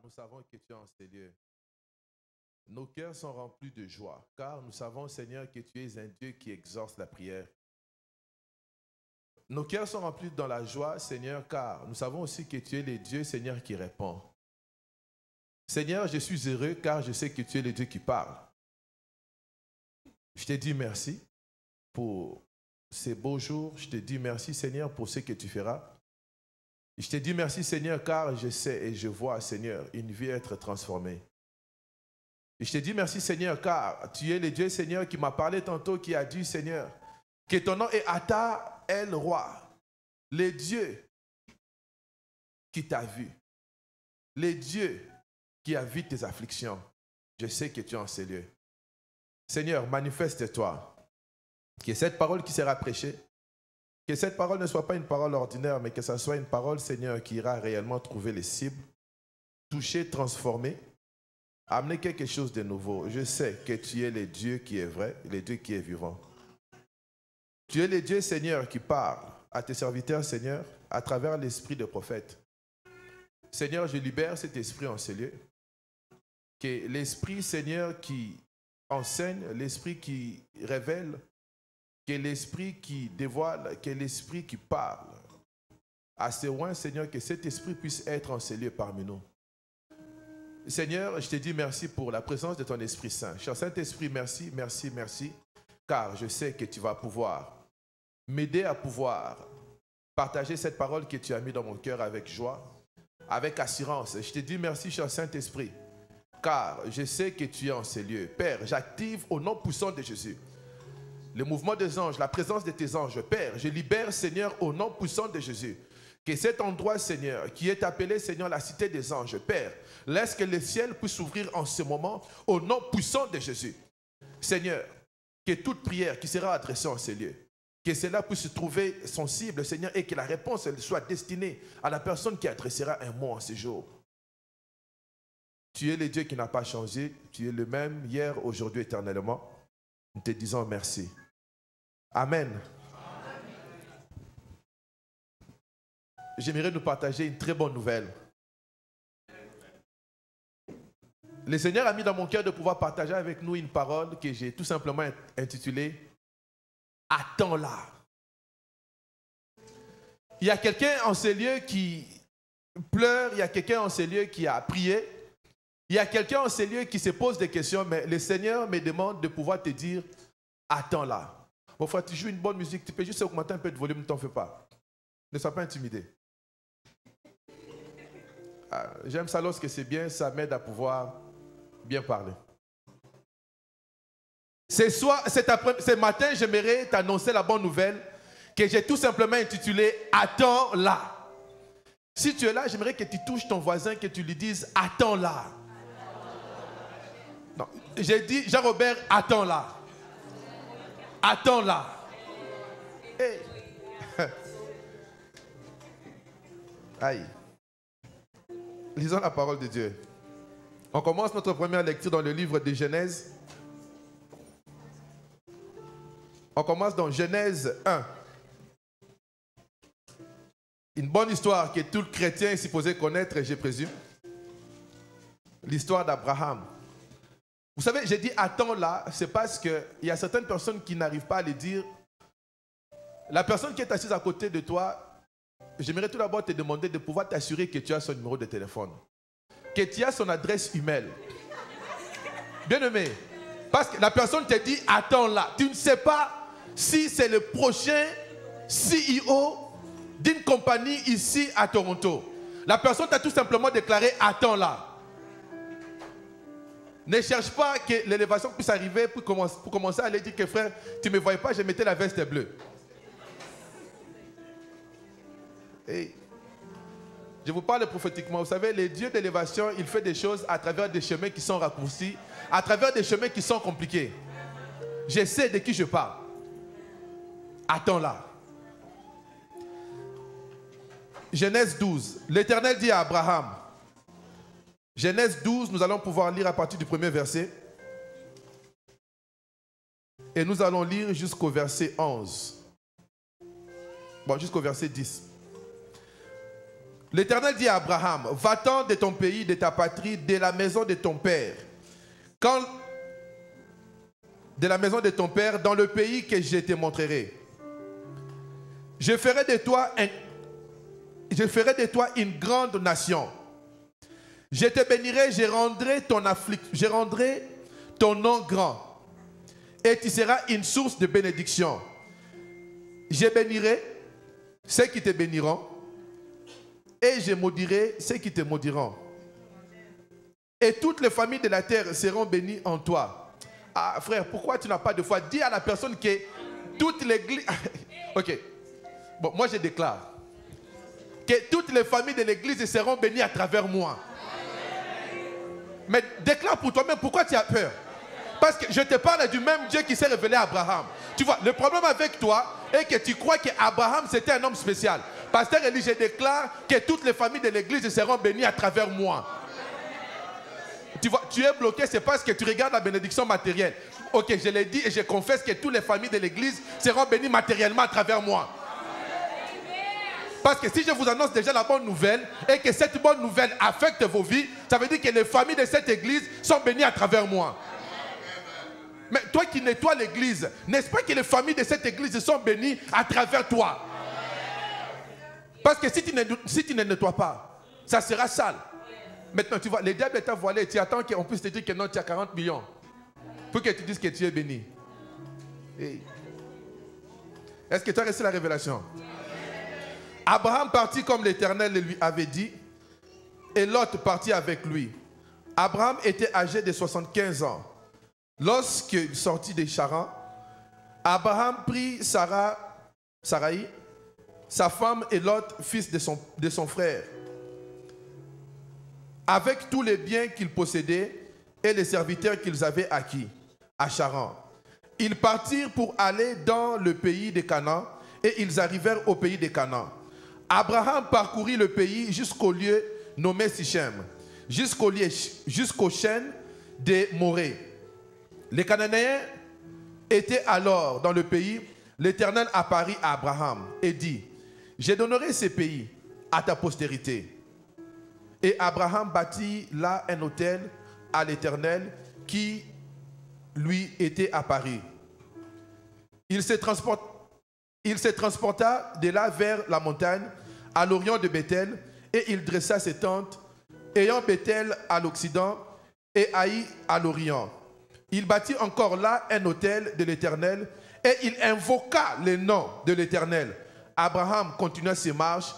nous savons que tu es en ces lieux. Nos cœurs sont remplis de joie, car nous savons, Seigneur, que tu es un Dieu qui exauce la prière. Nos cœurs sont remplis dans la joie, Seigneur, car nous savons aussi que tu es le Dieu, Seigneur, qui répond. Seigneur, je suis heureux car je sais que tu es le Dieu qui parle. Je te dis merci pour ces beaux jours. Je te dis merci, Seigneur, pour ce que tu feras. Je te dis merci, Seigneur, car je sais et je vois, Seigneur, une vie être transformée. Et je te dis merci, Seigneur, car tu es le Dieu, Seigneur, qui m'a parlé tantôt, qui a dit, Seigneur, que ton nom est Ata El Roi, le Dieu qui t'a vu, le Dieu qui a vu tes afflictions. Je sais que tu es en ces lieux. Seigneur, manifeste-toi. Que cette parole qui sera prêchée, que cette parole ne soit pas une parole ordinaire, mais que ce soit une parole, Seigneur, qui ira réellement trouver les cibles, toucher, transformer, amener quelque chose de nouveau. Je sais que tu es le Dieu qui est vrai, le Dieu qui est vivant. Tu es le Dieu, Seigneur, qui parle à tes serviteurs, Seigneur, à travers l'esprit de prophète. Seigneur, je libère cet esprit en ces lieux. Que l'esprit, Seigneur, qui enseigne, l'esprit qui révèle, que l'esprit qui dévoile, que l'esprit qui parle. Assez loin, Seigneur, que cet esprit puisse être en ces lieux parmi nous. Seigneur, je te dis merci pour la présence de ton Esprit Saint. Cher Saint-Esprit, merci, merci, merci, car je sais que tu vas pouvoir m'aider à pouvoir partager cette parole que tu as mis dans mon cœur avec joie, avec assurance. Je te dis merci, cher Saint-Esprit, car je sais que tu es en ces lieux. Père, j'active au nom puissant de Jésus le mouvement des anges, la présence de tes anges. Père, je libère, Seigneur, au nom puissant de Jésus, que cet endroit, Seigneur, qui est appelé, Seigneur, la cité des anges, Père, laisse que le ciel puisse s'ouvrir en ce moment, au nom puissant de Jésus. Seigneur, que toute prière qui sera adressée en ces lieux, que cela puisse trouver son cible, Seigneur, et que la réponse elle, soit destinée à la personne qui adressera un mot en ce jour. Tu es le Dieu qui n'a pas changé, tu es le même hier, aujourd'hui, éternellement. Nous te disons merci. Amen. J'aimerais nous partager une très bonne nouvelle. Le Seigneur a mis dans mon cœur de pouvoir partager avec nous une parole que j'ai tout simplement intitulée « Attends-la ». Il y a quelqu'un en ces lieux qui pleure, il y a quelqu'un en ces lieux qui a prié, il y a quelqu'un en ces lieux qui se pose des questions, mais le Seigneur me demande de pouvoir te dire « Attends-la ». Mon frère, tu joues une bonne musique, tu peux juste augmenter un peu de volume, ne t'en fais pas. Ne sois pas intimidé. J'aime ça lorsque c'est bien, ça m'aide à pouvoir bien parler. Ce matin, j'aimerais t'annoncer la bonne nouvelle que j'ai tout simplement intitulée « Attends-la ». Si tu es là, j'aimerais que tu touches ton voisin, que tu lui dises « Attends-la ». Non, j'ai dit « Jean-Robert, attends-la ». Attends-la. Hey. Aïe. Lisons la parole de Dieu. On commence notre première lecture dans le livre de Genèse. On commence dans Genèse 1. Une bonne histoire que tout chrétien est supposé connaître, je présume. L'histoire d'Abraham. Vous savez, j'ai dit attends là, c'est parce qu'il y a certaines personnes qui n'arrivent pas à le dire. La personne qui est assise à côté de toi, j'aimerais tout d'abord te demander de pouvoir t'assurer que tu as son numéro de téléphone, que tu as son adresse email. Bien aimé, parce que la personne te dit attends là. Tu ne sais pas si c'est le prochain CEO d'une compagnie ici à Toronto. La personne t'a tout simplement déclaré attends là. Ne cherche pas que l'élévation puisse arriver pour commencer à aller dire que frère, tu ne me voyais pas, je mettais la veste bleue. Et je vous parle prophétiquement. Vous savez, le Dieu d'élévation, il fait des choses à travers des chemins qui sont raccourcis, à travers des chemins qui sont compliqués. Je sais de qui je parle. Attends là. Genèse 12. L'Éternel dit à Abraham. Genèse 12, nous allons pouvoir lire à partir du premier verset. Et nous allons lire jusqu'au verset 11. Bon, jusqu'au verset 10. L'Éternel dit à Abraham, va-t'en de ton pays, de ta patrie, de la maison de ton père. De la maison de ton père, dans le pays que je te montrerai. Je ferai de toi une grande nation. Je te bénirai, je rendrai ton nom grand. Et tu seras une source de bénédiction. Je bénirai ceux qui te béniront. Et je maudirai ceux qui te maudiront. Et toutes les familles de la terre seront bénies en toi. Ah frère, pourquoi tu n'as pas de foi? Dis à la personne que toute l'église... Ok. Bon, moi je déclare que toutes les familles de l'église seront bénies à travers moi. Mais déclare pour toi-même, pourquoi tu as peur? Parce que je te parle du même Dieu qui s'est révélé à Abraham. Tu vois, le problème avec toi est que tu crois qu'Abraham c'était un homme spécial. Pasteur Élie, je déclare que toutes les familles de l'église seront bénies à travers moi. Tu vois, tu es bloqué, c'est parce que tu regardes la bénédiction matérielle. Ok, je l'ai dit et je confesse que toutes les familles de l'église seront bénies matériellement à travers moi. Parce que si je vous annonce déjà la bonne nouvelle et que cette bonne nouvelle affecte vos vies, ça veut dire que les familles de cette église sont bénies à travers moi. Mais toi qui nettoies l'église, n'est-ce pas que les familles de cette église sont bénies à travers toi? Parce que si tu ne nettoies pas, ça sera sale. Maintenant, tu vois, le diable est voilé. Tu attends qu'on puisse te dire que non, tu as 40 millions. Pour que tu dises que tu es béni. Hey. Est-ce que tu as reçu la révélation? Abraham partit comme l'Éternel le lui avait dit. Et Lot partit avec lui. Abraham était âgé de 75 ans. Lorsqu'il sortit des Charans, Abraham prit Sarai, sa femme, et Lot, fils de son frère, avec tous les biens qu'ils possédaient et les serviteurs qu'ils avaient acquis à Charan. Ils partirent pour aller dans le pays de Canaan et ils arrivèrent au pays de Canaan. Abraham parcourut le pays jusqu'au lieu nommé Sichem, jusqu'au chêne de Morée. Les Cananéens étaient alors dans le pays. L'Éternel apparut à Abraham et dit, je donnerai ces pays à ta postérité. Et Abraham bâtit là un autel à l'Éternel qui lui était apparu. Il se transporta de là vers la montagne, à l'orient de Bethel, et il dressa ses tentes, ayant Bethel à l'occident et Haï à l'orient. Il bâtit encore là un autel de l'Éternel, et il invoqua le nom de l'Éternel. Abraham continua ses marches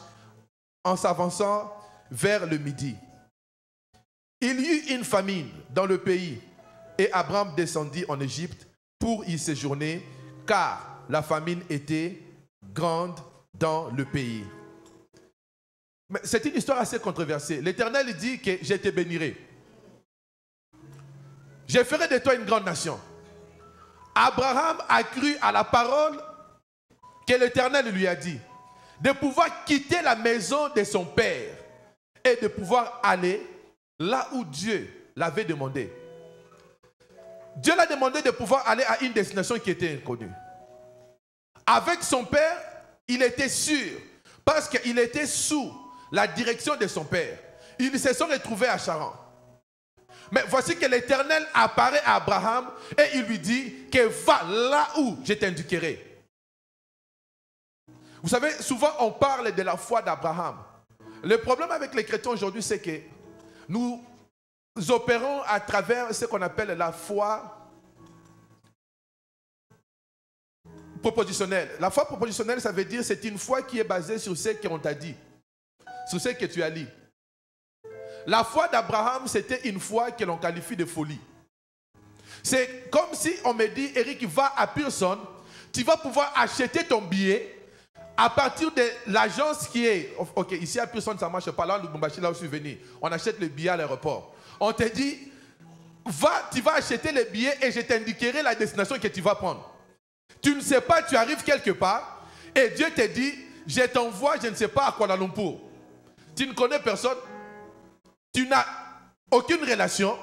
en s'avançant vers le midi. Il y eut une famine dans le pays, et Abraham descendit en Égypte pour y séjourner, car la famine était grande dans le pays. Mais c'est une histoire assez controversée. L'Éternel dit que je te bénirai. Je ferai de toi une grande nation. Abraham a cru à la parole que l'Éternel lui a dit, de pouvoir quitter la maison de son père et de pouvoir aller là où Dieu l'avait demandé. Dieu l'a demandé de pouvoir aller à une destination qui était inconnue. Avec son père, il était sûr, parce qu'il était sous la direction de son père. Ils se sont retrouvés à Charan. Mais voici que l'Éternel apparaît à Abraham et il lui dit que va là où je t'indiquerai. Vous savez, souvent on parle de la foi d'Abraham. Le problème avec les chrétiens aujourd'hui, c'est que nous opérons à travers ce qu'on appelle la foi propositionnelle. La foi propositionnelle, ça veut dire que c'est une foi qui est basée sur ce qu'on t'a dit, sur ce que tu as lu. La foi d'Abraham, c'était une foi que l'on qualifie de folie. C'est comme si on me dit, Eric, va à Pearson, tu vas pouvoir acheter ton billet à partir de l'agence qui est... Ok, ici à Pearson, ça ne marche pas. Là, Lubumbashi, là où je suis venu, on achète le billet à l'aéroport. On te dit, tu vas acheter le billet et je t'indiquerai la destination que tu vas prendre. Tu ne sais pas, tu arrives quelque part et Dieu te dit, je t'envoie, je ne sais pas, à Kuala Lumpur. Tu ne connais personne. Tu n'as aucune relation,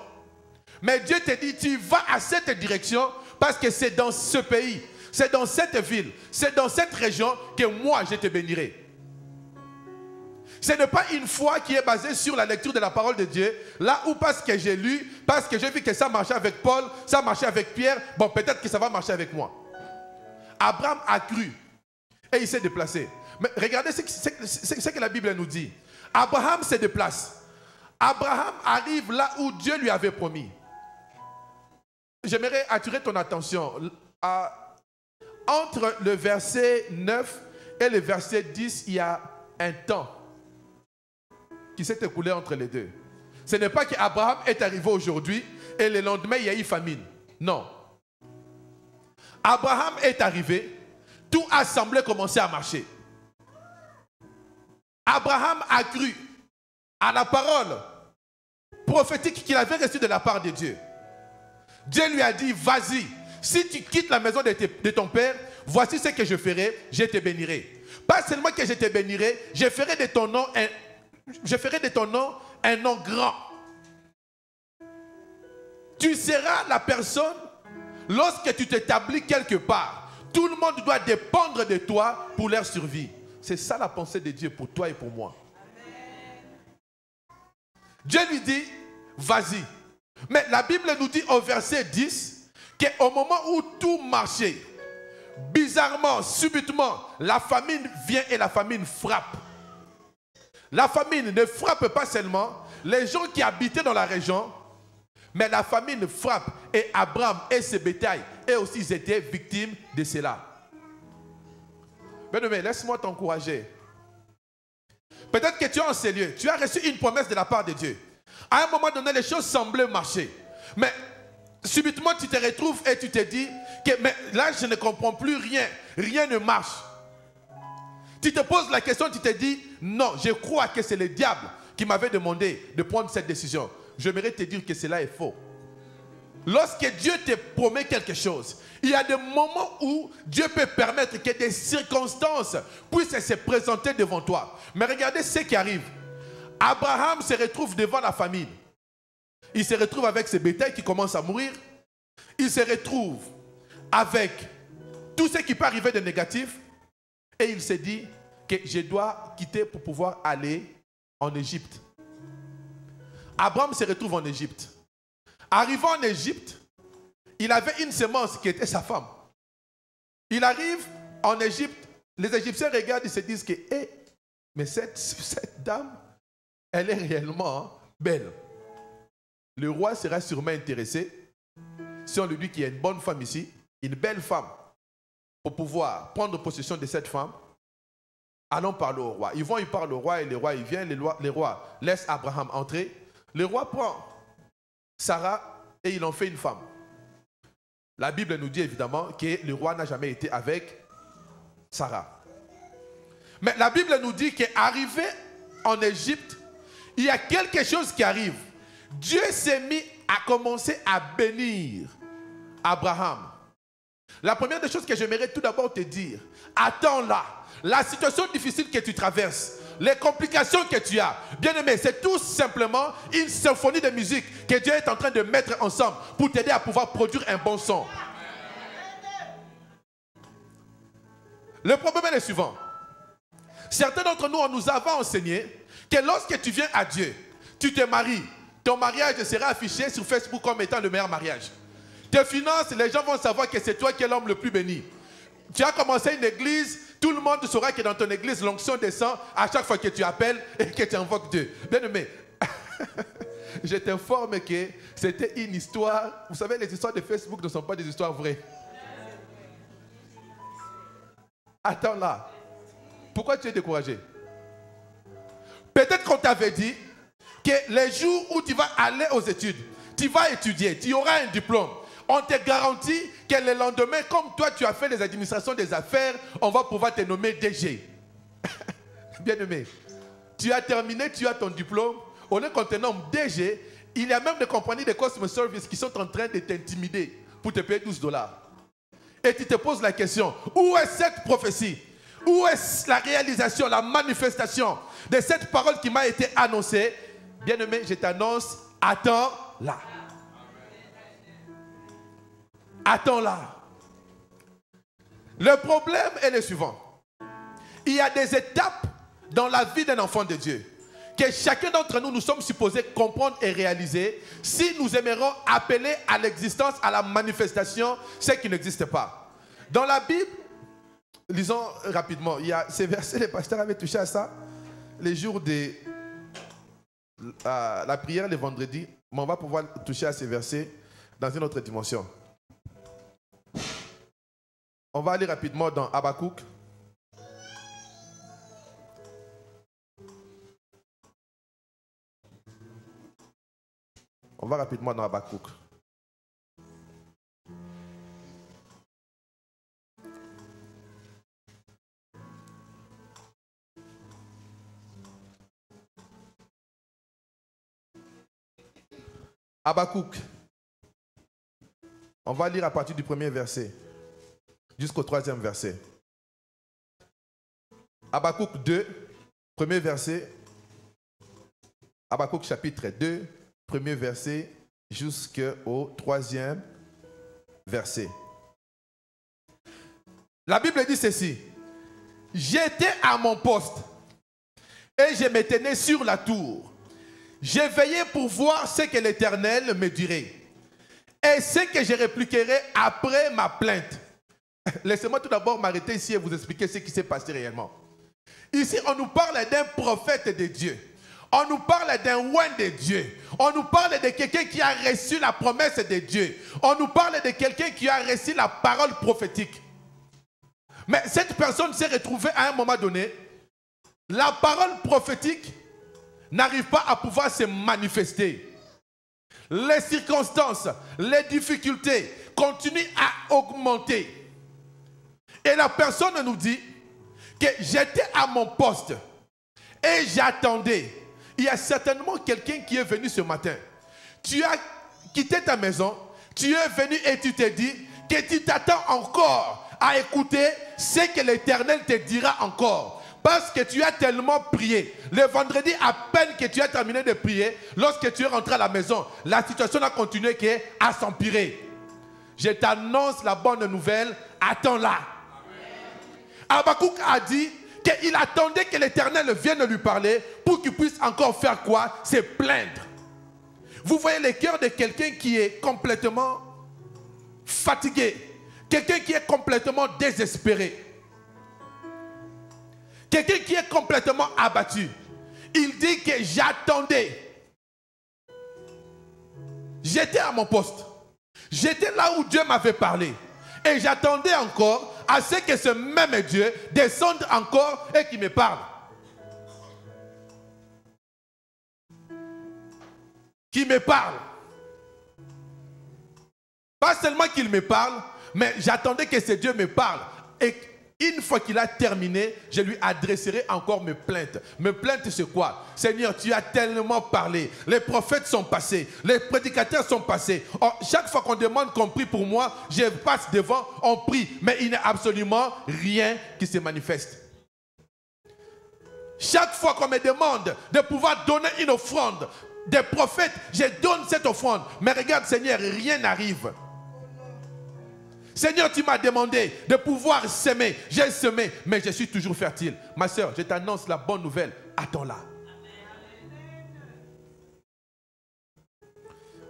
mais Dieu te dit, tu vas à cette direction parce que c'est dans ce pays, c'est dans cette ville, c'est dans cette région que moi je te bénirai. Ce n'est pas une foi qui est basée sur la lecture de la parole de Dieu, là où parce que j'ai lu, parce que j'ai vu que ça marchait avec Paul, ça marchait avec Pierre, bon, peut-être que ça va marcher avec moi. Abraham a cru et il s'est déplacé. Mais regardez ce que la Bible nous dit. Abraham se déplace. Abraham arrive là où Dieu lui avait promis. J'aimerais attirer ton attention entre le verset 9 et le verset 10, il y a un temps qui s'est écoulé entre les deux. Ce n'est pas qu'Abraham est arrivé aujourd'hui et le lendemain il y a eu famine. Non. Abraham est arrivé, tout a semblé commencer à marcher. Abraham a cru à la parole prophétique qu'il avait reçue de la part de Dieu. Dieu lui a dit, vas-y, si tu quittes la maison de ton père, voici ce que je ferai, je te bénirai. Pas seulement que je te bénirai, je ferai de ton nom un nom grand. Tu seras la personne, lorsque tu t'établis quelque part, tout le monde doit dépendre de toi pour leur survie. C'est ça la pensée de Dieu pour toi et pour moi. Dieu lui dit, vas-y. Mais la Bible nous dit au verset 10 qu'au moment où tout marchait, bizarrement, subitement, la famine vient et la famine frappe. La famine ne frappe pas seulement les gens qui habitaient dans la région, mais la famine frappe et Abraham et ses bétails, eux aussi ils étaient victimes de cela. Bien-aimé, laisse-moi t'encourager. Peut-être que tu es en ces lieux, tu as reçu une promesse de la part de Dieu. À un moment donné, les choses semblaient marcher. Mais subitement, tu te retrouves et tu te dis que mais là, je ne comprends plus rien. Rien ne marche. Tu te poses la question, tu te dis, non, je crois que c'est le diable qui m'avait demandé de prendre cette décision. J'aimerais te dire que cela est faux. Lorsque Dieu te promet quelque chose, il y a des moments où Dieu peut permettre que des circonstances puissent se présenter devant toi. Mais regardez ce qui arrive. Abraham se retrouve devant la famine. Il se retrouve avec ses bétails qui commencent à mourir. Il se retrouve avec tout ce qui peut arriver de négatif. Et il se dit que je dois quitter pour pouvoir aller en Égypte. Abraham se retrouve en Égypte. Arrivant en Égypte, il avait une semence qui était sa femme. Il arrive en Égypte, les Égyptiens regardent, ils se disent que mais cette dame, elle est réellement belle. Le roi sera sûrement intéressé si on lui dit qu'il y a une bonne femme ici, une belle femme, pour pouvoir prendre possession de cette femme. Allons parler au roi. Ils vont, ils parlent au roi et le roi, il vient, le roi laisse Abraham entrer. Le roi prend Sarah et il en fait une femme. La Bible nous dit évidemment que le roi n'a jamais été avec Sarah. Mais la Bible nous dit qu'arrivé en Égypte, il y a quelque chose qui arrive. Dieu s'est mis à commencer à bénir Abraham. La première des choses que j'aimerais tout d'abord te dire, attends là, la situation difficile que tu traverses, les complications que tu as, bien aimé, c'est tout simplement une symphonie de musique que Dieu est en train de mettre ensemble pour t'aider à pouvoir produire un bon son. Le problème est le suivant. Certains d'entre nous, on nous avait enseigné que lorsque tu viens à Dieu, tu te maries, ton mariage sera affiché sur Facebook comme étant le meilleur mariage. Tes finances, les gens vont savoir que c'est toi qui es l'homme le plus béni. Tu as commencé une église, tout le monde saura que dans ton église, l'onction descend à chaque fois que tu appelles et que tu invoques Dieu. Bien aimé, je t'informe que c'était une histoire. Vous savez, les histoires de Facebook ne sont pas des histoires vraies. Attends là. Pourquoi tu es découragé? Peut-être qu'on t'avait dit que les jours où tu vas aller aux études, tu vas étudier, tu auras un diplôme. On te garantit que le lendemain, comme toi tu as fait les administrations des affaires, on va pouvoir te nommer DG. Bien aimé, tu as terminé, tu as ton diplôme. Au lieu qu'on te nomme DG, il y a même des compagnies de customer service qui sont en train de t'intimider pour te payer $12. Et tu te poses la question, où est cette prophétie? Où est la réalisation, la manifestation de cette parole qui m'a été annoncée? Bien aimé, je t'annonce, attends là. Attends là. Le problème est le suivant. Il y a des étapes dans la vie d'un enfant de Dieu, que chacun d'entre nous, nous sommes supposés comprendre et réaliser si nous aimerons appeler à l'existence, à la manifestation, ce qui n'existe pas. Dans la Bible, lisons rapidement, il y a ces versets, les pasteurs avaient touché à ça, les jours de la prière les vendredis, mais on va pouvoir toucher à ces versets dans une autre dimension. On va aller rapidement dans Habakkuk. On va rapidement dans Habakkuk. Habakkuk. On va lire à partir du premier verset jusqu'au troisième verset. Habakkuk 2, premier verset. Habakkuk chapitre 2, premier verset jusqu'au troisième verset. La Bible dit ceci. J'étais à mon poste et je me tenais sur la tour. J'ai veillé pour voir ce que l'Éternel me dirait et ce que je répliquerai après ma plainte. Laissez-moi tout d'abord m'arrêter ici et vous expliquer ce qui s'est passé réellement. Ici, on nous parle d'un prophète de Dieu. On nous parle d'un oint de Dieu. On nous parle de quelqu'un qui a reçu la promesse de Dieu. On nous parle de quelqu'un qui a reçu la parole prophétique. Mais cette personne s'est retrouvée à un moment donné, la parole prophétique n'arrive pas à pouvoir se manifester. Les circonstances, les difficultés continuent à augmenter. Et la personne nous dit que j'étais à mon poste et j'attendais. Il y a certainement quelqu'un qui est venu ce matin. Tu as quitté ta maison, tu es venu et tu te dis que tu t'attends encore à écouter ce que l'Éternel te dira encore. Parce que tu as tellement prié. Le vendredi, à peine que tu as terminé de prier, lorsque tu es rentré à la maison, la situation a continué à s'empirer. Je t'annonce la bonne nouvelle, attends-la. Habakkuk a dit qu'il attendait que l'Éternel vienne lui parler pour qu'il puisse encore faire quoi? Se plaindre. Vous voyez le cœur de quelqu'un qui est complètement fatigué, quelqu'un qui est complètement désespéré, quelqu'un qui est complètement abattu. Il dit que j'attendais. J'étais à mon poste. J'étais là où Dieu m'avait parlé. Et j'attendais encore à ce que ce même Dieu descende encore et qu'il me parle. Qu'il me parle. Pas seulement qu'il me parle, mais j'attendais que ce Dieu me parle. Et une fois qu'il a terminé, je lui adresserai encore mes plaintes. Mes plaintes, c'est quoi? Seigneur, tu as tellement parlé. Les prophètes sont passés. Les prédicateurs sont passés. Or, chaque fois qu'on demande qu'on prie pour moi, je passe devant, on prie. Mais il n'y a absolument rien qui se manifeste. Chaque fois qu'on me demande de pouvoir donner une offrande des prophètes, je donne cette offrande. Mais regarde, Seigneur, rien n'arrive. Seigneur, tu m'as demandé de pouvoir s'aimer. J'ai semé, mais je suis toujours fertile. Ma soeur, je t'annonce la bonne nouvelle. Attends-la.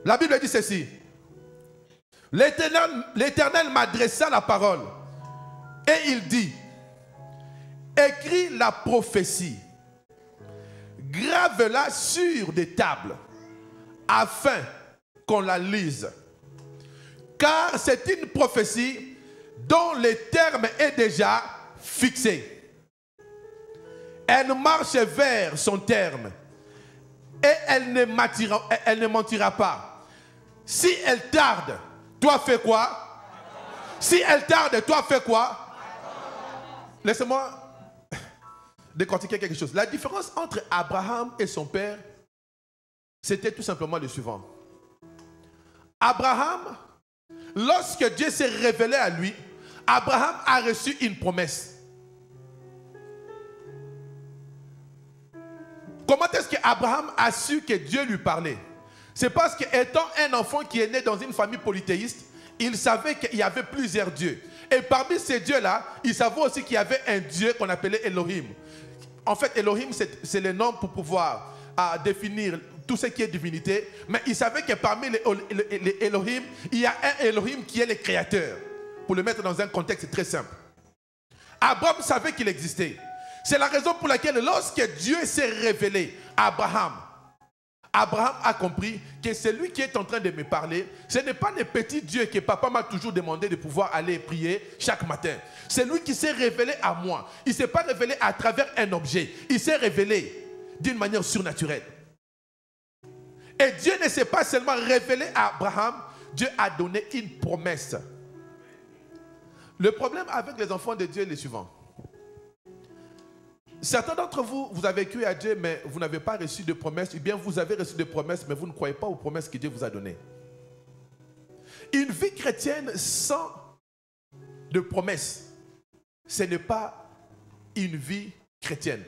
La Bible dit ceci. L'Éternel m'adressa la parole. Et il dit, écris la prophétie. Grave-la sur des tables, afin qu'on la lise. Car c'est une prophétie dont le terme est déjà fixé. Elle marche vers son terme et elle ne mentira pas. Si elle tarde, toi fais quoi? Si elle tarde, toi fais quoi? Laissez-moi décortiquer quelque chose. La différence entre Abraham et son père, c'était tout simplement le suivant. Abraham, lorsque Dieu s'est révélé à lui, Abraham a reçu une promesse. Comment est-ce qu'Abraham a su que Dieu lui parlait? C'est parce qu'étant un enfant qui est né dans une famille polythéiste, il savait qu'il y avait plusieurs dieux. Et parmi ces dieux-là, il savait aussi qu'il y avait un Dieu qu'on appelait Elohim. En fait, Elohim, c'est le nom pour pouvoir définir tout ce qui est divinité. Mais il savait que parmi les Elohim, il y a un Elohim qui est le créateur. Pour le mettre dans un contexte très simple. Abraham savait qu'il existait. C'est la raison pour laquelle lorsque Dieu s'est révélé à Abraham, Abraham a compris que celui qui est en train de me parler, ce n'est pas le petit Dieu que papa m'a toujours demandé de pouvoir aller prier chaque matin. C'est lui qui s'est révélé à moi. Il ne s'est pas révélé à travers un objet. Il s'est révélé d'une manière surnaturelle. Et Dieu ne s'est pas seulement révélé à Abraham, Dieu a donné une promesse. Le problème avec les enfants de Dieu est le suivant. Certains d'entre vous, vous avez cru à Dieu, mais vous n'avez pas reçu de promesses, ou bien vous avez reçu des promesses, mais vous ne croyez pas aux promesses que Dieu vous a données. Une vie chrétienne sans de promesses, ce n'est pas une vie chrétienne.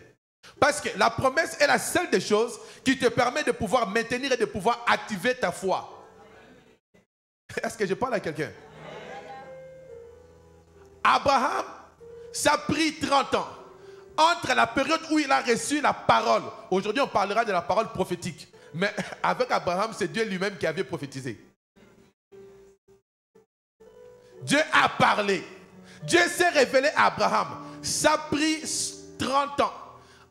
Parce que la promesse est la seule des choses qui te permet de pouvoir maintenir et de pouvoir activer ta foi. Est-ce que je parle à quelqu'un? Abraham, ça a pris 30 ans. Entre la période où il a reçu la parole, aujourd'hui on parlera de la parole prophétique, mais avec Abraham, c'est Dieu lui-même qui avait prophétisé. Dieu a parlé. Dieu s'est révélé à Abraham. Ça a pris 30 ans.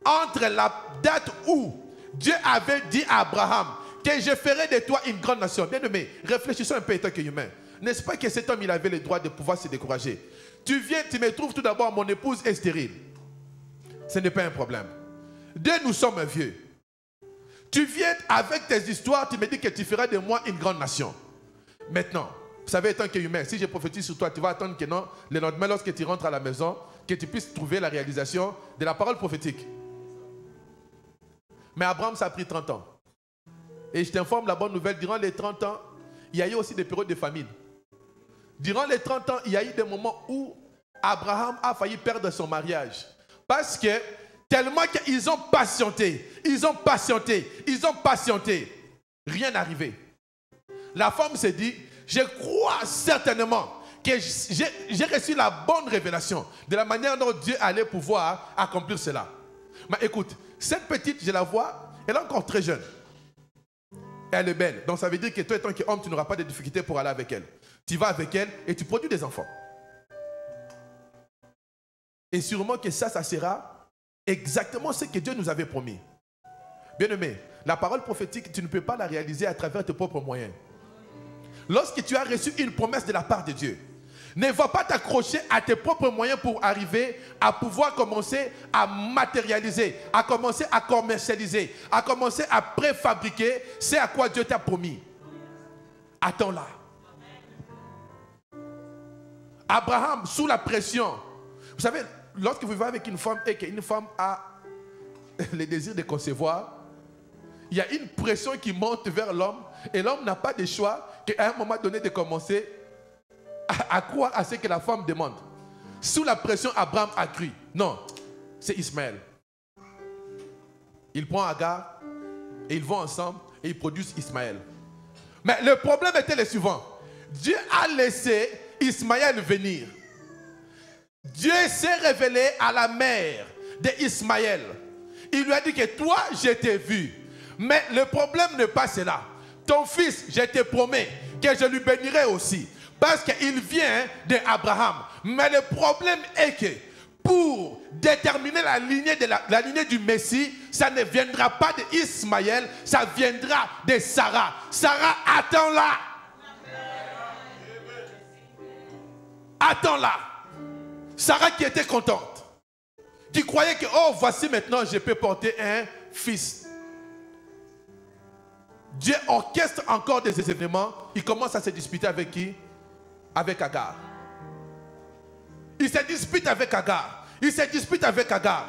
Entre la date où Dieu avait dit à Abraham que je ferai de toi une grande nation. Bien aimé, réfléchissons un peu en tant qu'humain. N'est-ce pas que cet homme, il avait le droit de pouvoir se décourager? Tu viens, tu me trouves tout d'abord, mon épouse est stérile. Ce n'est pas un problème. Deux, nous sommes vieux. Tu viens avec tes histoires, tu me dis que tu feras de moi une grande nation. Maintenant, vous savez, étant qu'humain, si je prophétise sur toi, tu vas attendre que non, le lendemain, lorsque tu rentres à la maison, que tu puisses trouver la réalisation de la parole prophétique. Mais Abraham, ça a pris 30 ans. Et je t'informe la bonne nouvelle, durant les 30 ans, il y a eu aussi des périodes de famine. Durant les 30 ans, il y a eu des moments où Abraham a failli perdre son mariage. Parce que tellement qu'ils ont patienté, rien n'arrivait. La femme s'est dit, je crois certainement que j'ai reçu la bonne révélation de la manière dont Dieu allait pouvoir accomplir cela. Mais écoute, cette petite, je la vois, elle est encore très jeune. Elle est belle. Donc ça veut dire que toi, étant qu'homme, tu n'auras pas de difficulté pour aller avec elle. Tu vas avec elle et tu produis des enfants. Et sûrement que ça sera exactement ce que Dieu nous avait promis. Bien-aimé, la parole prophétique, tu ne peux pas la réaliser à travers tes propres moyens. Lorsque tu as reçu une promesse de la part de Dieu, ne va pas t'accrocher à tes propres moyens pour arriver à pouvoir commencer à matérialiser, à commencer à commercialiser, à commencer à préfabriquer ce à quoi Dieu t'a promis. Attends-là. Abraham, sous la pression, vous savez, lorsque vous vivez avec une femme et qu'une femme a le désir de concevoir, il y a une pression qui monte vers l'homme et l'homme n'a pas de choix qu'à un moment donné de commencer à croire à ce que la femme demande. Sous la pression, Abraham a cru. Non, c'est Ismaël. Il prend Agar et ils vont ensemble et ils produisent Ismaël. Mais le problème était le suivant. Dieu a laissé Ismaël venir. Dieu s'est révélé à la mère d'Ismaël. Il lui a dit que toi, je t'ai vu. Mais le problème n'est pas cela. Ton fils, je te promets que je lui bénirai aussi. Parce qu'il vient d'Abraham. Mais le problème est que pour déterminer la lignée du Messie, ça ne viendra pas d'Ismaël, ça viendra de Sarah. Sarah, attends-la. Attends-la. Sarah qui était contente. Qui croyait que, oh, voici maintenant, je peux porter un fils. Dieu orchestre encore des événements. Il commence à se disputer avec qui? Avec Agar. Il se dispute avec Agar. Il se dispute avec Agar.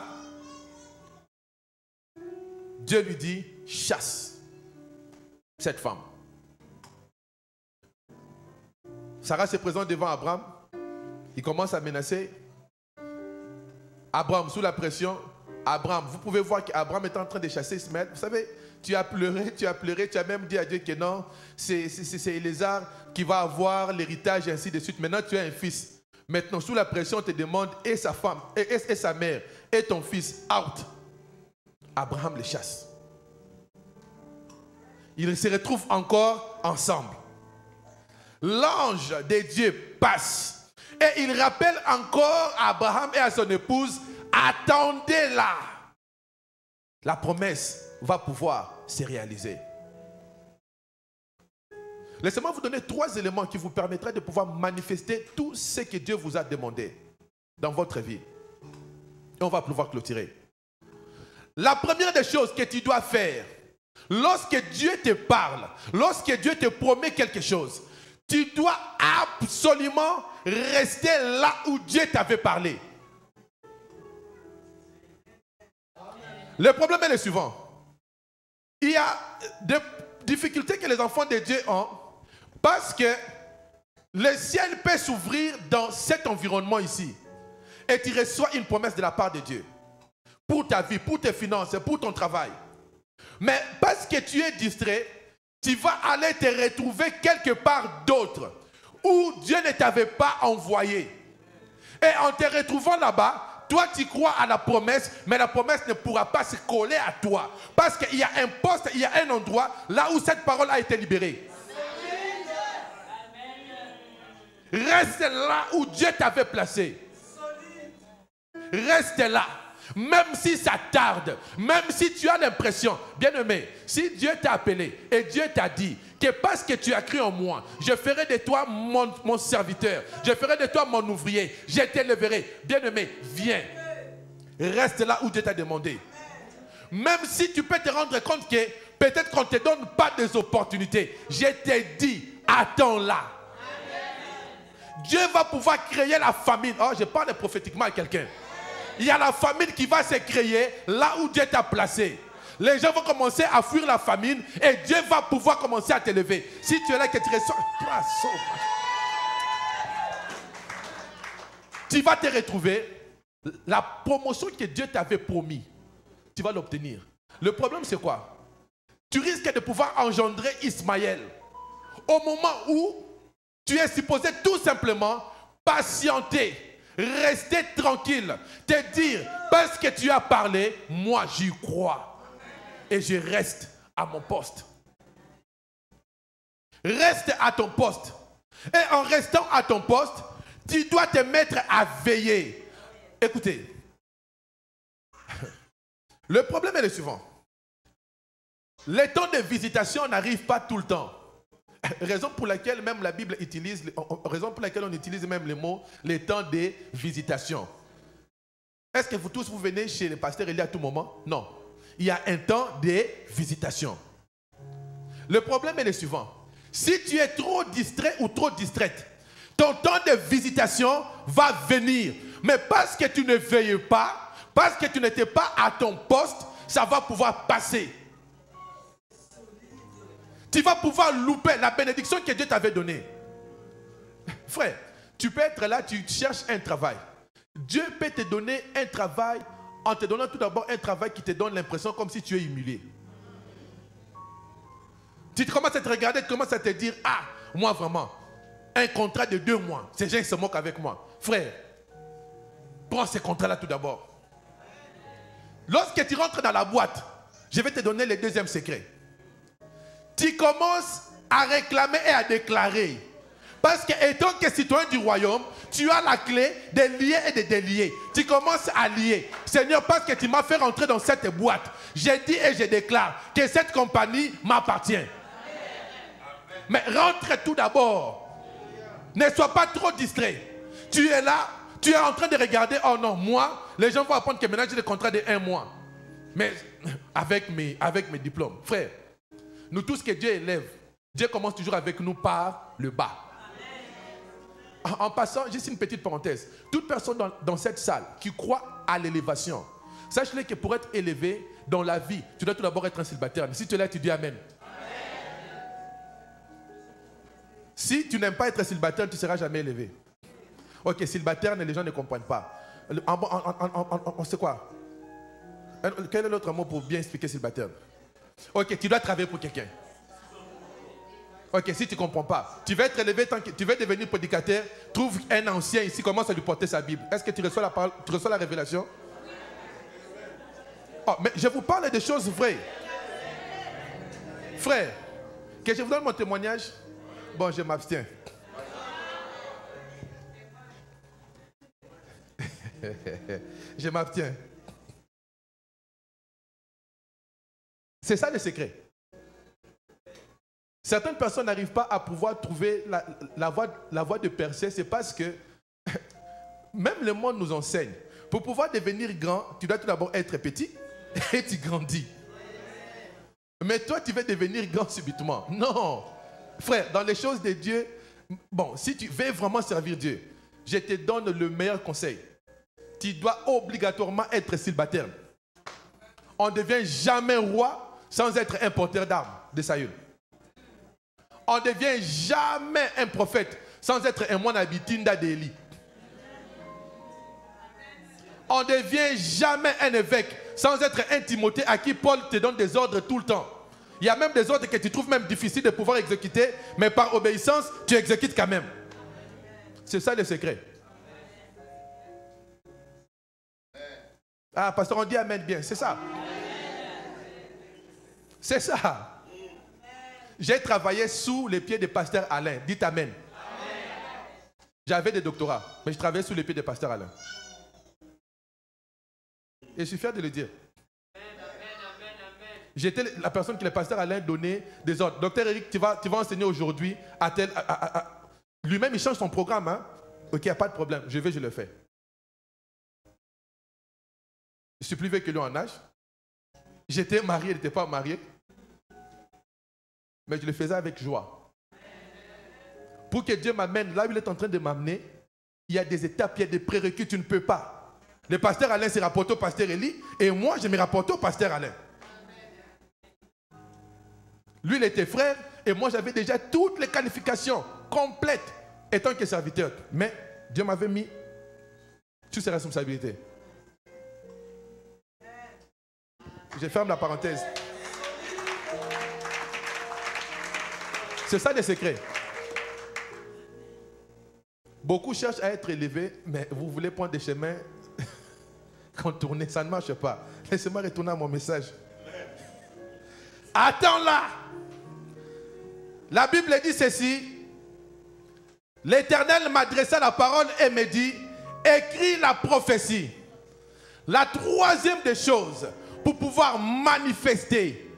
Dieu lui dit, chasse cette femme. Sarah se présente devant Abraham. Il commence à menacer. Abraham, sous la pression, Abraham, vous pouvez voir qu'Abraham est en train de chasser Ismaël. Vous savez, tu as pleuré, tu as même dit à Dieu que non, c'est Éléazar qui va avoir l'héritage et ainsi de suite. Maintenant, tu as un fils. Maintenant, sous la pression, on te demande, et sa femme, et sa mère, et ton fils, out. Abraham les chasse. Ils se retrouvent encore ensemble. L'ange de Dieu passe et il rappelle encore à Abraham et à son épouse, attendez là. La promesse va pouvoir se réaliser. Laissez-moi vous donner 3 éléments qui vous permettraient de pouvoir manifester tout ce que Dieu vous a demandé dans votre vie. Et on va pouvoir clôturer. La première des choses que tu dois faire, lorsque Dieu te parle, lorsque Dieu te promet quelque chose, tu dois absolument rester là où Dieu t'avait parlé. Le problème est le suivant. Il y a des difficultés que les enfants de Dieu ont parce que le ciel peut s'ouvrir dans cet environnement ici et tu reçois une promesse de la part de Dieu pour ta vie, pour tes finances, pour ton travail. Mais parce que tu es distrait, tu vas aller te retrouver quelque part d'autre où Dieu ne t'avait pas envoyé. Et en te retrouvant là-bas, toi, tu crois à la promesse, mais la promesse ne pourra pas se coller à toi. Parce qu'il y a un poste, il y a un endroit là où cette parole a été libérée. Reste là où Dieu t'avait placé. Reste là. Même si ça tarde, même si tu as l'impression, bien-aimé, si Dieu t'a appelé et Dieu t'a dit que parce que tu as cru en moi, je ferai de toi mon serviteur, je ferai de toi mon ouvrier, je t'élèverai. Bien-aimé, viens. Reste là où Dieu t'a demandé. Même si tu peux te rendre compte que peut-être qu'on ne te donne pas des opportunités, je t'ai dit, attends là. Dieu va pouvoir créer la famine. Oh, je parle prophétiquement à quelqu'un. Il y a la famine qui va se créer là où Dieu t'a placé. Les gens vont commencer à fuir la famine et Dieu va pouvoir commencer à t'élever. Si tu es là, que tu reçois, tu vas te retrouver. La promotion que Dieu t'avait promis, tu vas l'obtenir. Le problème, c'est quoi? Tu risques de pouvoir engendrer Ismaël au moment où tu es supposé tout simplement patienter. Rester tranquille, te dire, parce que tu as parlé, moi j'y crois. Et je reste à mon poste. Reste à ton poste. Et en restant à ton poste, tu dois te mettre à veiller. Écoutez, le problème est le suivant. Les temps de visitation n'arrivent pas tout le temps. Raison pour laquelle même la Bible utilise, raison pour laquelle on utilise même le mot, les temps de visitation. Est-ce que vous tous vous venez chez le pasteur Elie à tout moment? Non. Il y a un temps de visitation. Le problème est le suivant. Si tu es trop distrait ou trop distraite, ton temps de visitation va venir. Mais parce que tu ne veilles pas, parce que tu n'étais pas à ton poste, ça va pouvoir passer. Tu vas pouvoir louper la bénédiction que Dieu t'avait donnée. Frère, tu peux être là, tu cherches un travail. Dieu peut te donner un travail en te donnant tout d'abord un travail qui te donne l'impression comme si tu es humilié. Tu commences à te regarder, tu commences à te dire, ah, moi vraiment, un contrat de 2 mois, ces gens se moquent avec moi. Frère, prends ce contrat-là tout d'abord. Lorsque tu rentres dans la boîte, je vais te donner le deuxième secret. Tu commences à réclamer et à déclarer. Parce que, étant que citoyen du royaume, tu as la clé de lier et de délier. Tu commences à lier. Seigneur, parce que tu m'as fait rentrer dans cette boîte, j'ai dit et je déclare que cette compagnie m'appartient. Mais rentre tout d'abord. Ne sois pas trop distrait. Tu es là, tu es en train de regarder, oh non, moi, les gens vont apprendre que maintenant j'ai le contrat de 1 mois. Mais avec mes diplômes. Frère, nous tous que Dieu élève, Dieu commence toujours avec nous par le bas. En passant, juste une petite parenthèse. Toute personne dans cette salle qui croit à l'élévation, sache-le que pour être élevé dans la vie, tu dois tout d'abord être un célibataire. Mais si tu es là, tu dis Amen. Si tu n'aimes pas être célibataire, tu ne seras jamais élevé. Ok, célibataire, les gens ne comprennent pas. On sait quoi? Quel est l'autre mot pour bien expliquer célibataire? Ok, tu dois travailler pour quelqu'un. Ok, si tu ne comprends pas, tu vas être élevé tant que tu veux devenir prédicateur, trouve un ancien ici, commence à lui porter sa Bible. Est-ce que tu reçois la parole, tu reçois la révélation? Oh, mais je vous parle des choses vraies. Frère, que je vous donne mon témoignage? Bon, je m'abstiens. Je m'abstiens. C'est ça le secret. Certaines personnes n'arrivent pas à pouvoir trouver la voie de percer. C'est parce que même le monde nous enseigne. Pour pouvoir devenir grand, tu dois tout d'abord être petit et tu grandis. Mais toi, tu veux devenir grand subitement. Non. Frère, dans les choses de Dieu, bon, si tu veux vraiment servir Dieu, je te donne le meilleur conseil. Tu dois obligatoirement être célibataire. On ne devient jamais roi sans être un porteur d'armes de Saül. On ne devient jamais un prophète sans être un moine habitinda d'Élie. On ne devient jamais un évêque sans être un Timothée à qui Paul te donne des ordres tout le temps. Il y a même des ordres que tu trouves même difficiles de pouvoir exécuter, mais par obéissance, tu exécutes quand même. C'est ça le secret. Ah, pasteur, on dit amen bien, c'est ça. C'est ça. J'ai travaillé sous les pieds de pasteur Alain. Dites amen. J'avais des doctorats, mais je travaillais sous les pieds de pasteur Alain. Et je suis fier de le dire. J'étais la personne que le pasteur Alain donnait des ordres. Docteur Eric, tu vas enseigner aujourd'hui à tel... Lui-même, il change son programme. Hein? Ok, il n'y a pas de problème. Je le fais. Je suis plus vieux que lui en âge. J'étais marié, il n'était pas marié. Mais je le faisais avec joie. Pour que Dieu m'amène là où il est en train de m'amener, il y a des étapes, il y a des prérequis, tu ne peux pas. Le pasteur Alain s'est rapporté au pasteur Élie et moi, je me rapportais au pasteur Alain. Lui, il était frère et moi, j'avais déjà toutes les qualifications complètes étant que serviteur. Mais Dieu m'avait mis toutes ses responsabilités. Je ferme la parenthèse. C'est ça le secret. Beaucoup cherchent à être élevés, mais vous voulez prendre des chemins contournés, ça ne marche pas. Laissez-moi retourner à mon message. Attends là. La Bible dit ceci. L'Éternel m'adressa la parole et me dit, écris la prophétie. La troisième des choses, pour pouvoir manifester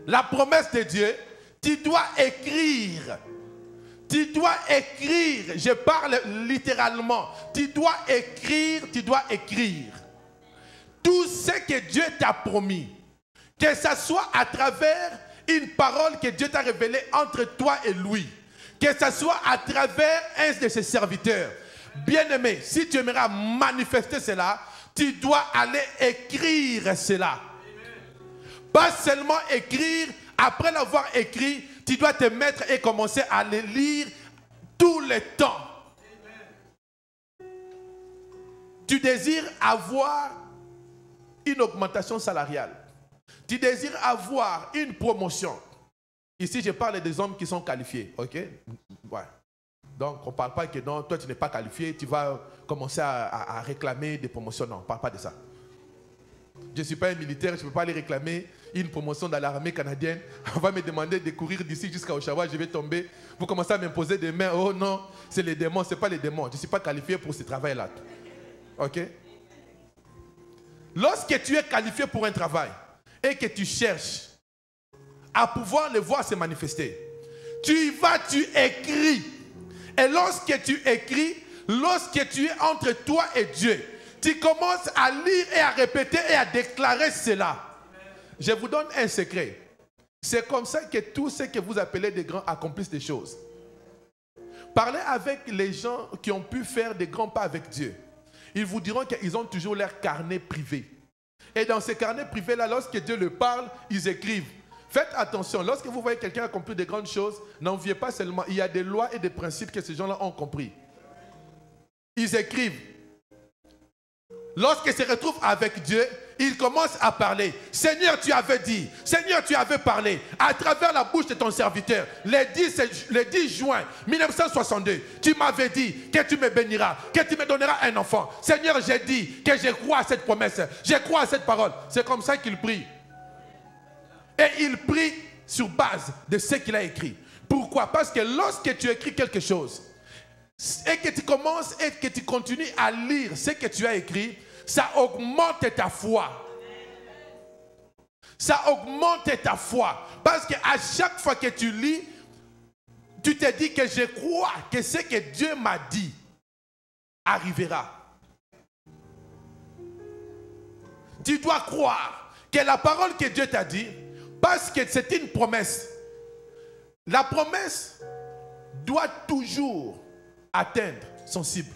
la promesse de Dieu, tu dois écrire. Tu dois écrire. Je parle littéralement. Tu dois écrire, tu dois écrire. Tout ce que Dieu t'a promis. Que ce soit à travers une parole que Dieu t'a révélée entre toi et lui. Que ce soit à travers un de ses serviteurs. Bien-aimé, si tu aimeras manifester cela, tu dois aller écrire cela. Pas seulement écrire, après l'avoir écrit, tu dois te mettre et commencer à le lire tout le temps. Tu désires avoir une augmentation salariale. Tu désires avoir une promotion. Ici, je parle des hommes qui sont qualifiés, ok? Ouais. Donc, on ne parle pas que non, toi tu n'es pas qualifié, tu vas commencer à réclamer des promotions. Non, on ne parle pas de ça. Je ne suis pas un militaire, je ne peux pas aller réclamer une promotion dans l'armée canadienne. On va me demander de courir d'ici jusqu'à Oshawa, je vais tomber. Vous commencez à m'imposer des mains. Oh non, c'est les démons, ce n'est pas les démons. Je ne suis pas qualifié pour ce travail-là. Ok? Lorsque tu es qualifié pour un travail et que tu cherches à pouvoir le voir se manifester, tu y vas, tu écris. Et lorsque tu écris, lorsque tu es entre toi et Dieu, tu commences à lire et à répéter et à déclarer cela. Je vous donne un secret. C'est comme ça que tous ceux que vous appelez des grands accomplissent des choses. Parlez avec les gens qui ont pu faire des grands pas avec Dieu. Ils vous diront qu'ils ont toujours leur carnet privé. Et dans ces carnets privés-là, lorsque Dieu le parle, ils écrivent. Faites attention, lorsque vous voyez quelqu'un accomplir de grandes choses, n'enviez pas seulement. Il y a des lois et des principes que ces gens-là ont compris. Ils écrivent. Lorsqu'ils se retrouvent avec Dieu, il commence à parler. Seigneur, tu avais dit, Seigneur, tu avais parlé à travers la bouche de ton serviteur. Le 10 juin 1962, tu m'avais dit que tu me béniras, que tu me donneras un enfant. Seigneur, j'ai dit que je crois à cette promesse, je crois à cette parole. C'est comme ça qu'il prie. Et il prie sur base de ce qu'il a écrit. Pourquoi? Parce que lorsque tu écris quelque chose, et que tu commences et que tu continues à lire ce que tu as écrit, ça augmente ta foi. Ça augmente ta foi. Parce qu'à chaque fois que tu lis, tu te dis que je crois que ce que Dieu m'a dit arrivera. Tu dois croire que la parole que Dieu t'a dit, parce que c'est une promesse, la promesse doit toujours atteindre son cible.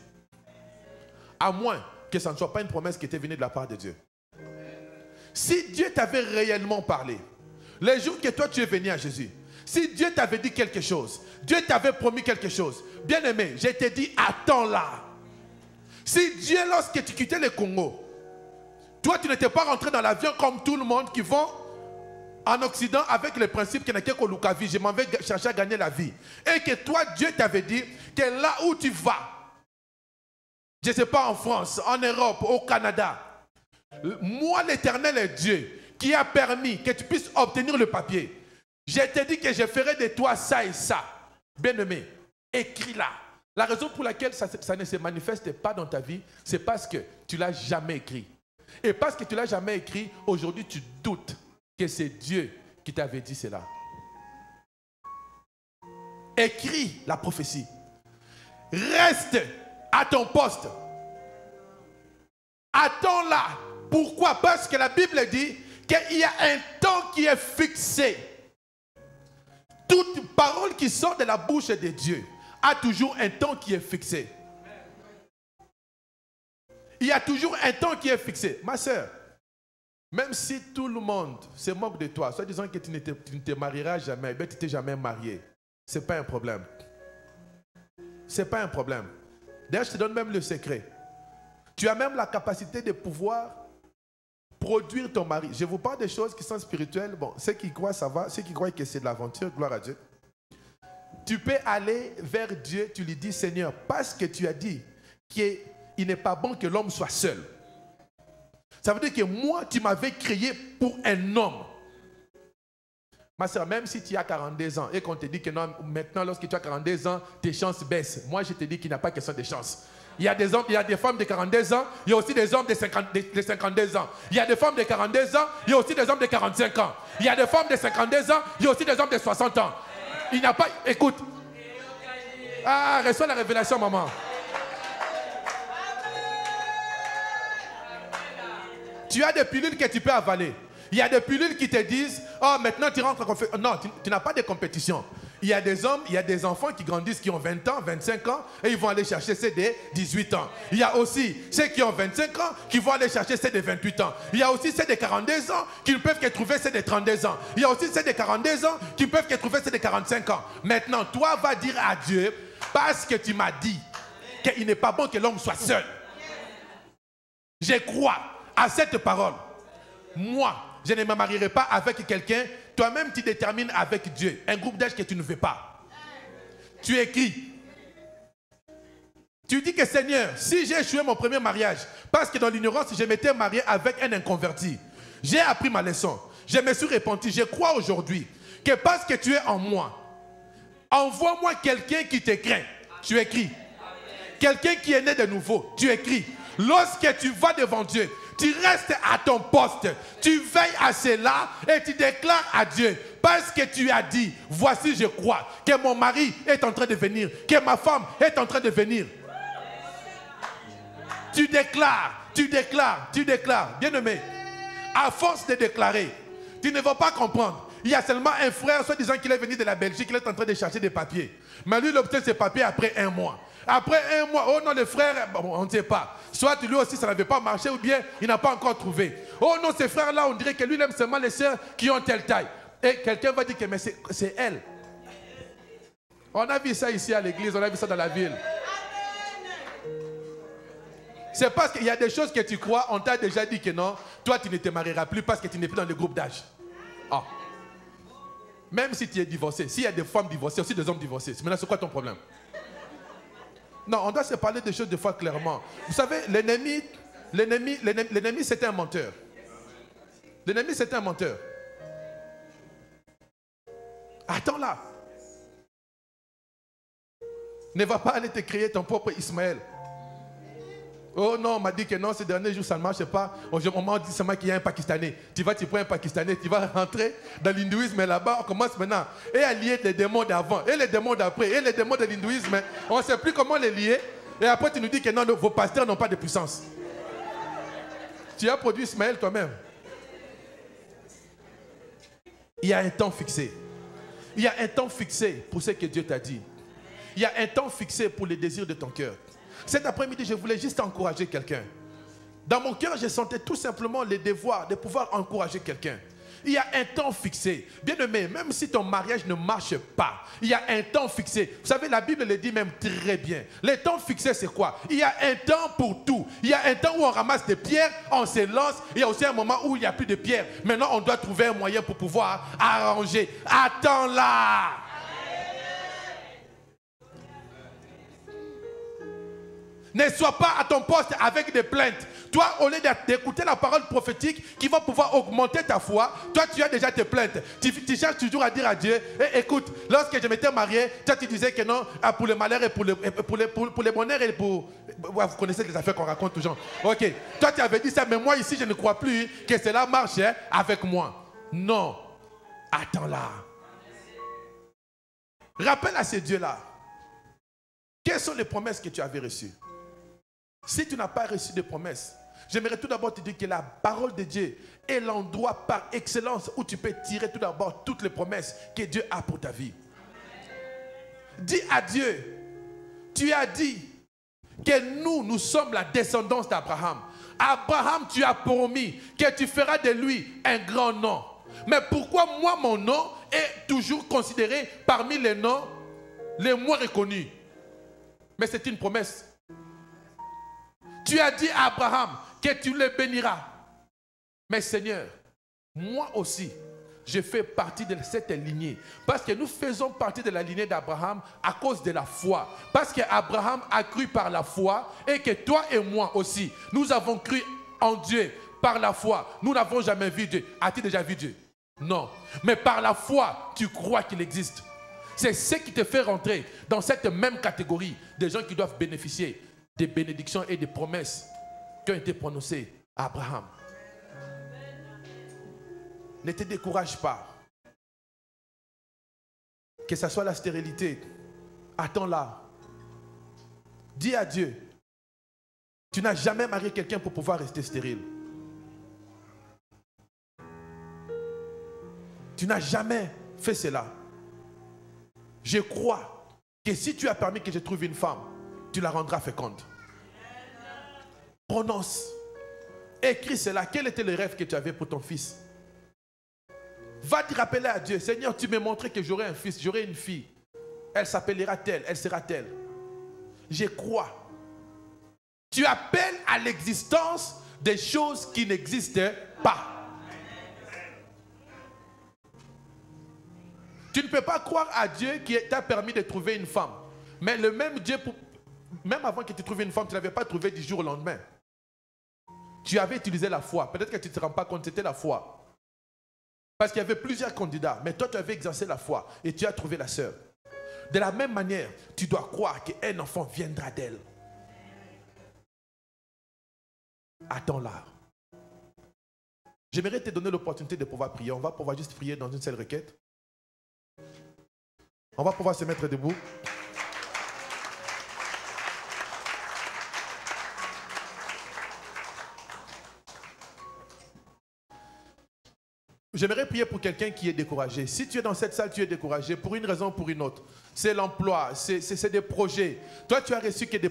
À moins que ça ne soit pas une promesse qui était venue de la part de Dieu. Si Dieu t'avait réellement parlé, les jours que toi tu es venu à Jésus, si Dieu t'avait dit quelque chose, Dieu t'avait promis quelque chose, bien aimé, je t'ai dit, attends là. Si Dieu, lorsque tu quittais le Congo, toi tu n'étais pas rentré dans l'avion comme tout le monde qui vont en Occident avec le principe qu'il n'y a qu'au Lukavi, je m'en vais chercher à gagner la vie. Et que toi, Dieu t'avait dit que là où tu vas, je ne sais pas, en France, en Europe, au Canada, moi, l'Éternel est Dieu qui a permis que tu puisses obtenir le papier. Je t'ai dit que je ferai de toi ça et ça. Bien-aimé, écris-la. La raison pour laquelle ça ne se manifeste pas dans ta vie, c'est parce que tu ne l'as jamais écrit. Et parce que tu ne l'as jamais écrit, aujourd'hui tu doutes que c'est Dieu qui t'avait dit cela. Écris la prophétie. Reste à ton poste. Attends-la. Pourquoi? Parce que la Bible dit qu'il y a un temps qui est fixé. Toute parole qui sort de la bouche de Dieu a toujours un temps qui est fixé. Il y a toujours un temps qui est fixé. Ma soeur, même si tout le monde se moque de toi, soit disant que tu ne te marieras jamais, ben tu ne t'es jamais marié, ce n'est pas un problème. Ce n'est pas un problème. D'ailleurs, je te donne même le secret. Tu as même la capacité de pouvoir produire ton mari. Je vous parle des choses qui sont spirituelles. Bon, ceux qui croient, ça va. Ceux qui croient que c'est de l'aventure, gloire à Dieu. Tu peux aller vers Dieu, tu lui dis, Seigneur, parce que tu as dit qu'il n'est pas bon que l'homme soit seul. Ça veut dire que moi, tu m'avais créé pour un homme. Ma soeur, même si tu as 42 ans et qu'on te dit que non, maintenant, lorsque tu as 42 ans, tes chances baissent. Moi, je te dis qu'il n'y a pas question de chance. Il y a des hommes, il y a des femmes de 42 ans, il y a aussi des hommes de 52 ans. Il y a des femmes de 42 ans, il y a aussi des hommes de 45 ans. Il y a des femmes de 52 ans, il y a aussi des hommes de 60 ans. Il n'y a pas... Écoute. Ah, reçois la révélation, maman. Tu as des pilules que tu peux avaler. Il y a des pilules qui te disent, oh, maintenant tu rentres en compétition. Non, tu n'as pas de compétition. Il y a des hommes, il y a des enfants qui grandissent, qui ont 20 ans, 25 ans, et ils vont aller chercher ceux de 18 ans. Il y a aussi ceux qui ont 25 ans, qui vont aller chercher ceux de 28 ans. Il y a aussi ceux de 42 ans, qui ne peuvent que trouver ceux de 32 ans. Il y a aussi ceux de 42 ans, qui ne peuvent que trouver ceux de 45 ans. Maintenant, toi, va dire à Dieu, parce que tu m'as dit qu'il n'est pas bon que l'homme soit seul. Je crois à cette parole. Moi, je ne me marierai pas avec quelqu'un. Toi-même, tu détermines avec Dieu un groupe d'âge que tu ne veux pas. Tu écris. Tu dis que Seigneur, si j'ai échoué mon premier mariage, parce que dans l'ignorance, je m'étais marié avec un inconverti, j'ai appris ma leçon. Je me suis repenti. Je crois aujourd'hui que parce que tu es en moi, envoie-moi quelqu'un qui te craint. Tu écris. Quelqu'un qui est né de nouveau. Tu écris. Lorsque tu vas devant Dieu, tu restes à ton poste, tu veilles à cela et tu déclares à Dieu, parce que tu as dit, voici je crois que mon mari est en train de venir, que ma femme est en train de venir. Tu déclares, bien-aimé, à force de déclarer, tu ne vas pas comprendre. Il y a seulement un frère, soit disant qu'il est venu de la Belgique, il est en train de chercher des papiers. Mais lui, il obtient ses papiers après 1 mois. Après 1 mois, oh non, le frère, bon, on ne sait pas. Soit lui aussi, ça n'avait pas marché, ou bien il n'a pas encore trouvé. Oh non, ces frères-là, on dirait que lui, il aime seulement les sœurs qui ont telle taille. Et quelqu'un va dire que mais c'est elle. On a vu ça ici à l'église, on a vu ça dans la ville. C'est parce qu'il y a des choses que tu crois, on t'a déjà dit que non, toi tu ne te marieras plus parce que tu n'es plus dans le groupe d'âge. Ah. Même si tu es divorcé, s'il y a des femmes divorcées, aussi des hommes divorcés, maintenant c'est quoi ton problème? Non, on doit se parler des choses des fois clairement. Vous savez, l'ennemi c'est un menteur. L'ennemi c'est un menteur. Attends là. Ne va pas aller te créer ton propre Ismaël. Oh non, on m'a dit que non, ces derniers jours ça ne marche pas. On m'a dit seulement qu'il y a un Pakistanais. Tu prends un Pakistanais, tu vas rentrer dans l'hindouisme et là-bas, on commence maintenant. Et à lier les démons d'avant, et les démons d'après, et les démons de l'hindouisme. On ne sait plus comment les lier. Et après tu nous dis que non, vos pasteurs n'ont pas de puissance. Tu as produit Ismaël toi-même. Il y a un temps fixé. Il y a un temps fixé pour ce que Dieu t'a dit. Il y a un temps fixé pour les désirs de ton cœur. Cet après-midi, je voulais juste encourager quelqu'un. Dans mon cœur, je sentais tout simplement le devoir de pouvoir encourager quelqu'un. Il y a un temps fixé. Bien-aimé, même si ton mariage ne marche pas, il y a un temps fixé. Vous savez, la Bible le dit même très bien. Le temps fixé, c'est quoi? Il y a un temps pour tout. Il y a un temps où on ramasse des pierres, on se lance. Il y a aussi un moment où il n'y a plus de pierres. Maintenant, on doit trouver un moyen pour pouvoir arranger. Attends là! Ne sois pas à ton poste avec des plaintes. Toi, au lieu d'écouter la parole prophétique qui va pouvoir augmenter ta foi, toi, tu as déjà tes plaintes. Tu cherches toujours à dire à Dieu, écoute, lorsque je m'étais marié, toi, tu disais que non, pour le malheur et pour le bonheur et pour... Vous connaissez les affaires qu'on raconte toujours. Ok, toi, tu avais dit ça, mais moi, ici, je ne crois plus que cela marche avec moi. Non. Attends là. Rappelle à ce Dieu-là. Quelles sont les promesses que tu avais reçues? Si tu n'as pas reçu de promesses, j'aimerais tout d'abord te dire que la parole de Dieu est l'endroit par excellence où tu peux tirer tout d'abord toutes les promesses que Dieu a pour ta vie. Dis à Dieu, tu as dit que nous sommes la descendance d'Abraham. Abraham, tu as promis que tu feras de lui un grand nom. Mais pourquoi moi, mon nom est toujours considéré parmi les noms les moins reconnus? Mais c'est une promesse. Tu as dit à Abraham que tu le béniras. Mais Seigneur, moi aussi, je fais partie de cette lignée. Parce que nous faisons partie de la lignée d'Abraham à cause de la foi. Parce qu'Abraham a cru par la foi et que toi et moi aussi, nous avons cru en Dieu par la foi. Nous n'avons jamais vu Dieu. As-tu déjà vu Dieu? Non. Mais par la foi, tu crois qu'il existe. C'est ce qui te fait rentrer dans cette même catégorie des gens qui doivent bénéficier des bénédictions et des promesses qui ont été prononcées à Abraham. Ne te décourage pas. Que ce soit la stérilité, attends-la. Dis à Dieu, tu n'as jamais marié quelqu'un pour pouvoir rester stérile. Tu n'as jamais fait cela. Je crois que si tu as permis que je trouve une femme, tu la rendras féconde. Prononce. Écris cela. Quel était le rêve que tu avais pour ton fils? Va te rappeler à Dieu. Seigneur, tu m'as montré que j'aurai un fils, j'aurai une fille. Elle s'appellera telle, elle sera telle. Je crois. Tu appelles à l'existence des choses qui n'existent pas. Tu ne peux pas croire à Dieu qui t'a permis de trouver une femme. Mais le même Dieu, même avant que tu trouves une femme, tu ne l'avais pas trouvé du jour au lendemain. Tu avais utilisé la foi. Peut-être que tu ne te rends pas compte, c'était la foi. Parce qu'il y avait plusieurs candidats. Mais toi, tu avais exercé la foi et tu as trouvé la sœur. De la même manière, tu dois croire qu'un enfant viendra d'elle. Attends-la. J'aimerais te donner l'opportunité de pouvoir prier. On va pouvoir juste prier dans une seule requête. On va pouvoir se mettre debout. J'aimerais prier pour quelqu'un qui est découragé. Si tu es dans cette salle, tu es découragé pour une raison ou pour une autre. c'est l'emploi, c'est des projets. Toi, tu as reçu que des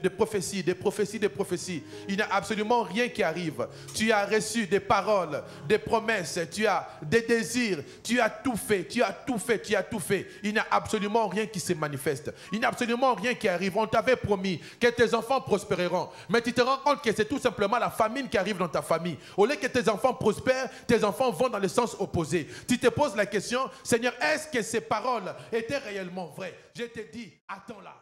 prophéties, des prophéties, des prophéties. Il n'y a absolument rien qui arrive. Tu as reçu des paroles, des promesses, tu as des désirs, tu as tout fait, tu as tout fait, tu as tout fait. Il n'y a absolument rien qui se manifeste. Il n'y a absolument rien qui arrive. On t'avait promis que tes enfants prospéreront. Mais tu te rends compte que c'est tout simplement la famine qui arrive dans ta famille. Au lieu que tes enfants prospèrent, tes enfants vont dans le sens opposé. Tu te poses la question, Seigneur, est-ce que ces paroles étaient réellement vraies? Je te dis, attends là.